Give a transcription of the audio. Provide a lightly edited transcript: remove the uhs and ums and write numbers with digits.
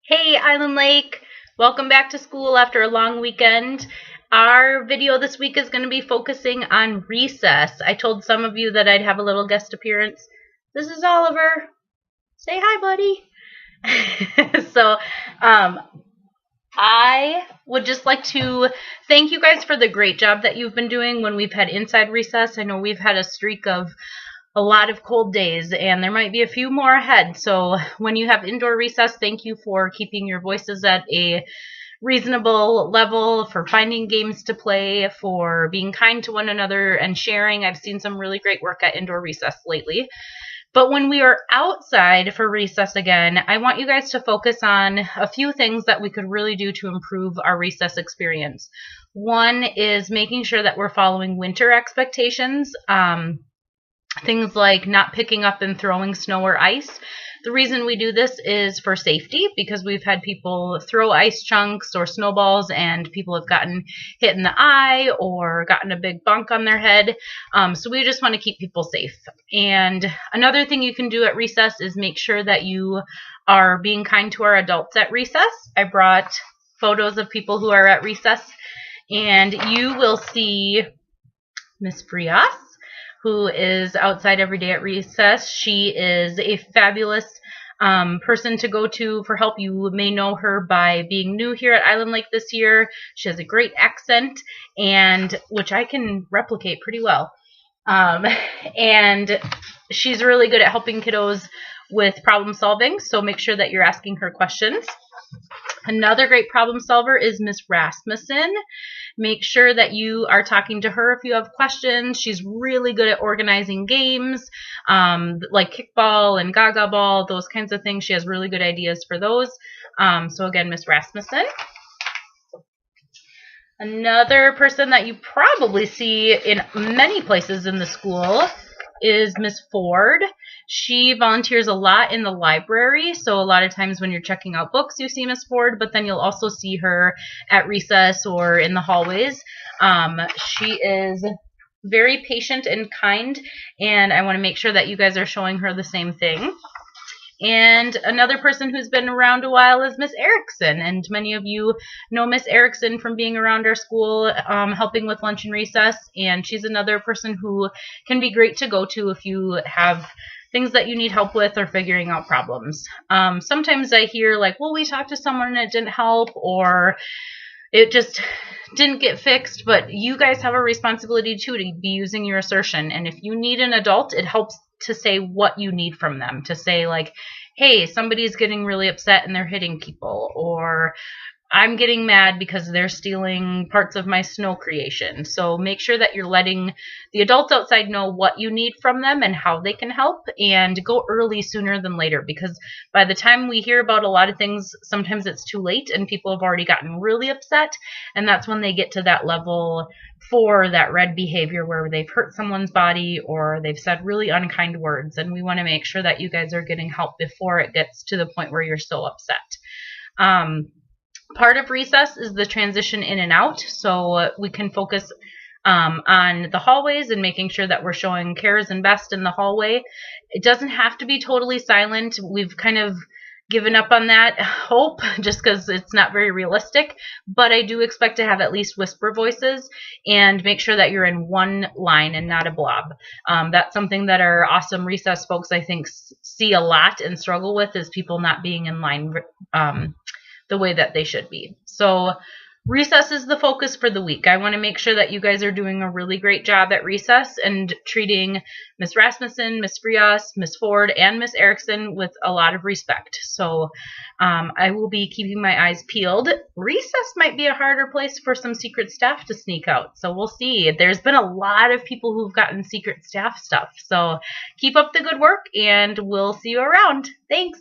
Hey Island Lake, welcome back to school after a long weekend. Our video this week is going to be focusing on recess. I told some of you that I'd have a little guest appearance. This is Oliver. Say hi, buddy. I would just like to thank you guys for the great job that you've been doing when we've had inside recess. I know we've had a streak of a lot of cold days, and there might be a few more ahead. So when you have indoor recess, thank you for keeping your voices at a reasonable level, for finding games to play, for being kind to one another and sharing. I've seen some really great work at indoor recess lately. But when we are outside for recess again, I want you guys to focus on a few things that we could really do to improve our recess experience. One is making sure that we're following winter expectations. Things like not picking up and throwing snow or ice. The reason we do this is for safety, because we've had people throw ice chunks or snowballs and people have gotten hit in the eye or gotten a big bunk on their head. So we just want to keep people safe. And another thing you can do at recess is make sure that you are being kind to our adults at recess. I brought photos of people who are at recess, and you will see Miss Frias, who is outside every day at recess. She is a fabulous person to go to for help. You may know her by being new here at Island Lake this year. She has a great accent, and which I can replicate pretty well. And she's really good at helping kiddos with problem solving, so make sure that you're asking her questions. Another great problem solver is Miss Rasmussen. Make sure that you are talking to her if you have questions. She's really good at organizing games, like kickball and gaga ball, those kinds of things. She has really good ideas for those. So again, Miss Rasmussen. Another person that you probably see in many places in the school is Miss Ford. She volunteers a lot in the library, so a lot of times when you're checking out books, you see Miss Ford, but then you'll also see her at recess or in the hallways. She is very patient and kind, and I want to make sure that you guys are showing her the same thing. And another person who's been around a while is Miss Erickson, and many of you know Miss Erickson from being around our school, helping with lunch and recess, and she's another person who can be great to go to if you have things that you need help with or figuring out problems. Sometimes I hear like, well, we talked to someone and it didn't help, or it just didn't get fixed, but you guys have a responsibility too to be using your assertion, and if you need an adult, it helps to say what you need from them, to say like, hey, somebody's getting really upset and they're hitting people, or I'm getting mad because they're stealing parts of my snow creation. So make sure that you're letting the adults outside know what you need from them and how they can help, and go early sooner than later, because by the time we hear about a lot of things, sometimes it's too late and people have already gotten really upset, and that's when they get to that level for that red behavior where they've hurt someone's body or they've said really unkind words, and we want to make sure that you guys are getting help before it gets to the point where you're so upset. Part of recess is the transition in and out, so we can focus on the hallways and making sure that we're showing cares and best in the hallway. It doesn't have to be totally silent. We've kind of given up on that hope just because it's not very realistic, but I do expect to have at least whisper voices, and make sure that you're in one line and not a blob. That's something that our awesome recess folks, I think, see a lot and struggle with, is people not being in line the way that they should be. So recess is the focus for the week. I want to make sure that you guys are doing a really great job at recess and treating Miss Rasmussen, Miss Frias, Miss Ford, and Miss Erickson with a lot of respect. So I will be keeping my eyes peeled. Recess might be a harder place for some secret staff to sneak out, so we'll see. There's been a lot of people who've gotten secret staff stuff, so keep up the good work and we'll see you around. Thanks.